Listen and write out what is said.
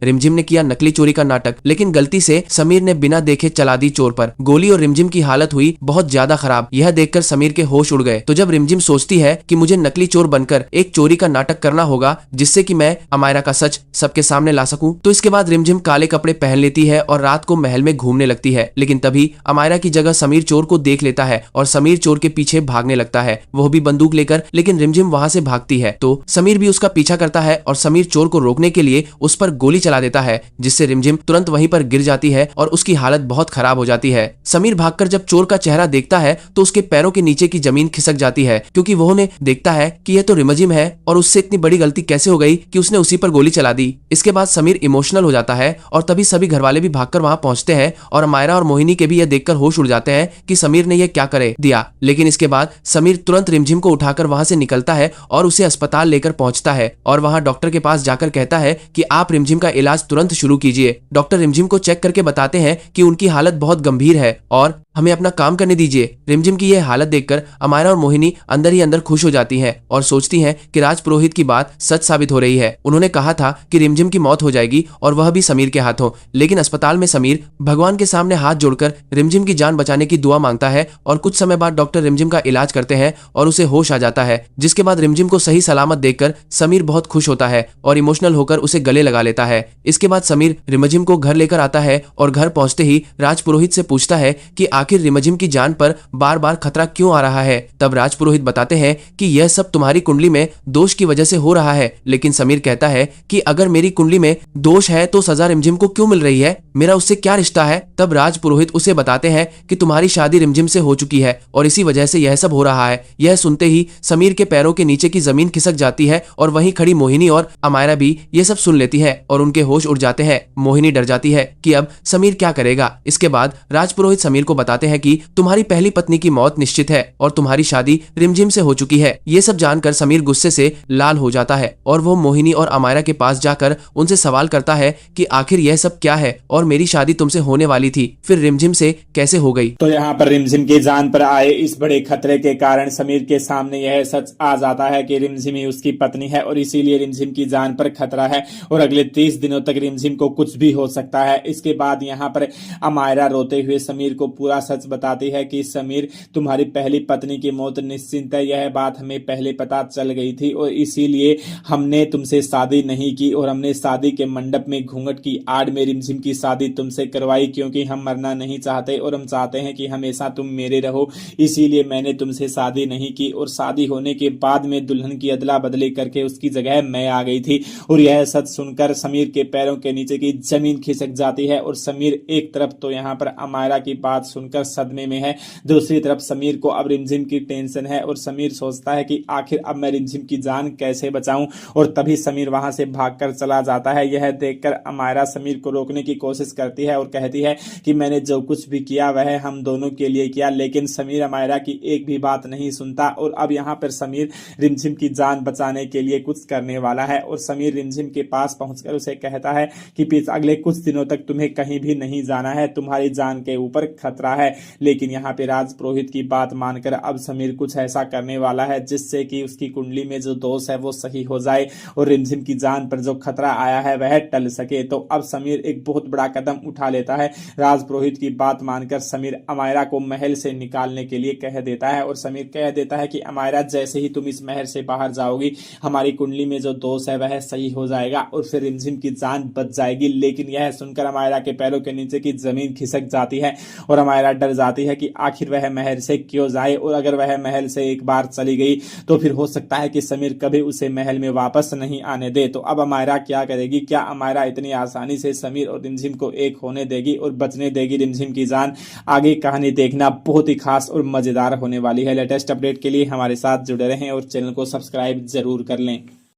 रिमझिम ने किया नकली चोरी का नाटक, लेकिन गलती से समीर ने बिना देखे चला दी चोर पर गोली और रिमझिम की हालत हुई बहुत ज्यादा खराब। यह देखकर समीर के होश उड़ गए। तो जब रिमझिम सोचती है कि मुझे नकली चोर बनकर एक चोरी का नाटक करना होगा जिससे कि मैं अमायरा का सच सबके सामने ला सकूं, तो इसके बाद रिमझिम काले कपड़े पहन लेती है और रात को महल में घूमने लगती है। लेकिन तभी अमायरा की जगह समीर चोर को देख लेता है और समीर चोर के पीछे भागने लगता है, वो भी बंदूक लेकर। लेकिन रिमझिम वहां से भागती है तो समीर भी उसका पीछा करता है और समीर चोर को रोकने के लिए उस पर गोली चला देता है, जिससे रिमझिम तुरंत वहीं पर गिर जाती है और उसकी हालत बहुत खराब हो जाती है। समीर भागकर जब चोर का चेहरा देखता है तो उसके पैरों के नीचे की जमीन खिसक जाती है, क्योंकि वो ने देखता है कि यह तो रिमझिम है और उससे इतनी बड़ी गलती कैसे हो गई कि उसने उसी पर गोली चला दी। इसके बाद समीर इमोशनल हो जाता है और तभी सभी घरवाले भी भागकर वहां पहुंचते हैं और अमायरा और मोहिनी के भी यह देखकर होश उड़ जाते हैं कि समीर ने यह क्या करे दिया। लेकिन इसके बाद समीर तुरंत रिमझिम को उठाकर वहां से निकलता है और उसे अस्पताल लेकर पहुंचता है और वहां डॉक्टर के पास जाकर कहता है कि आप रिमझिम का इलाज तुरंत शुरू कीजिए। डॉक्टर रिमझिम को चेक करके बताते हैं कि उनकी हालत बहुत गंभीर है और हमें अपना काम करने दीजिए। रिमझिम की यह हालत देखकर अमायरा और मोहिनी अंदर ही अंदर खुश हो जाती हैं और सोचती हैं कि राज पुरोहित की बात सच साबित हो रही है। उन्होंने कहा था कि रिमझिम की मौत हो जाएगी और वह भी समीर के हाथों। लेकिन अस्पताल में समीर भगवान के सामने हाथ जोड़कर रिमझिम की जान बचाने की दुआ मांगता है और कुछ समय बाद डॉक्टर रिमझिम का इलाज करते हैं और उसे होश आ जाता है, जिसके बाद रिमझिम को सही सलामत देखकर समीर बहुत खुश होता है और इमोशनल होकर उसे गले लगा लेता है। इसके बाद समीर रिमझिम को घर लेकर आता है और घर पहुंचते ही राज पुरोहित से पूछता है कि आखिर रिमझिम की जान पर बार बार खतरा क्यों आ रहा है। तब राज पुरोहित बताते हैं कि यह सब तुम्हारी कुंडली में दोष की वजह से हो रहा है। लेकिन समीर कहता है कि अगर मेरी कुंडली में दोष है तो सजा रिमझिम को क्यों मिल रही है, मेरा उससे क्या रिश्ता है। तब राज पुरोहित उसे बताते हैं कि तुम्हारी शादी रिमझिम से हो चुकी है और इसी वजह से यह सब हो रहा है। यह सुनते ही समीर के पैरों के नीचे की जमीन खिसक जाती है और वहीं खड़ी मोहिनी और अमायरा भी ये सब सुन लेती है और उनके होश उड़ जाते हैं। मोहिनी डर जाती है कि अब समीर क्या करेगा। इसके बाद राज पुरोहित समीर को बताते हैं कि तुम्हारी पहली पत्नी की मौत निश्चित है और तुम्हारी शादी रिमझिम से हो चुकी है। ये सब जानकर समीर गुस्से से लाल हो जाता है और वो मोहिनी और अमायरा के पास जाकर उनसे सवाल करता है कि आखिर यह सब क्या है और मेरी शादी तुमसे होने वाली थी, फिर रिमझिम से कैसे हो गई। तो यहाँ पर रिमझिम की जान पर आए इस बड़े खतरे के कारण समीर के सामने यह सच आ जाता है कि रिमझिम ही उसकी पत्नी है और इसीलिए रिमझिम की जान पर खतरा है और अगले 30 दिनों तक रिमझिम को कुछ भी हो सकता है। इसके बाद यहाँ पर अमायरा रोते हुए समीर को पूरा सच बताती है कि समीर, तुम्हारी पहली पत्नी की मौत निश्चिंत है, यह बात हमें पहले पता चल गई थी और इसीलिए हमने तुमसे शादी नहीं की और हमने शादी के मंडप में घूंघट की आड़ में रिमझिम की शादी तुमसे करवाई, क्योंकि हम मरना नहीं चाहते और हम चाहते हैं कि हमेशा तुम मेरे रहो। इसीलिए मैंने तुमसे शादी नहीं की और शादी होने के बाद में दुल्हन की अदला बदली करके उसकी जगह मैं आ गई थी। और यह सच सुनकर समीर के पैरों के नीचे की जमीन खिसक जाती है और समीर एक तरफ तो यहाँ पर अमायरा की बात सुनकर सदमे में है, दूसरी तरफ समीर को अब रिमझिम की टेंशन है और समीर सोचता है कि आखिर अब मैं रिमझिम की जान कैसे बचाऊं। और तभी समीर वहां से भागकर चला जाता है। यह देखकर अमायरा समीर को रोकने की कोशिश करती है और कहती है कि मैंने जो कुछ भी किया वह हम दोनों के लिए किया, लेकिन समीर अमायरा की एक भी बात नहीं सुनता। और अब यहाँ पर समीर रिमझिम की जान बचाने के लिए कुछ करने वाला है और समीर रिमझिम के पास पहुंचकर उसे कहता है कि अगले कुछ दिनों तक तुम्हें कहीं भी नहीं जाना है, तुम्हारी जान के ऊपर खतरा है। लेकिन यहाँ पे राज पुरोहित की बात मानकर अब समीर कुछ ऐसा करने वाला है जिससे कि उसकी कुंडली में जो दोष है वो सही हो जाए और रिमझिम की जान पर जो खतरा आया है वह टल सके। तो अब समीर एक बहुत बड़ा कदम उठा लेता है। राज पुरोहित की बात मानकर समीर अमायरा को महल से निकालने के लिए कह देता है और समीर कह देता है कि अमायरा, जैसे ही तुम इस महल से बाहर जाओगी हमारी कुंडली में जो दोष है वह सही हो जाएगा और फिर रिमझिम की जान बच जाएगी। लेकिन यह सुनकर अमायरा के पैरों के नीचे की जमीन खिसक जाती है और अमायरा डर जाती है कि आखिर वह महल से क्यों जाए और अगर वह महल से एक बार चली गई तो फिर हो सकता है कि समीर कभी उसे महल में वापस नहीं आने दे। तो अब अमायरा क्या करेगी? क्या अमायरा इतनी आसानी से समीर और रिमझिम को एक होने देगी और बचने देगी रिमझिम की जान? आगे कहानी देखना बहुत ही खास और मजेदार होने वाली है। लेटेस्ट अपडेट के लिए हमारे साथ जुड़े रहें और चैनल को सब्सक्राइब जरूर कर लें।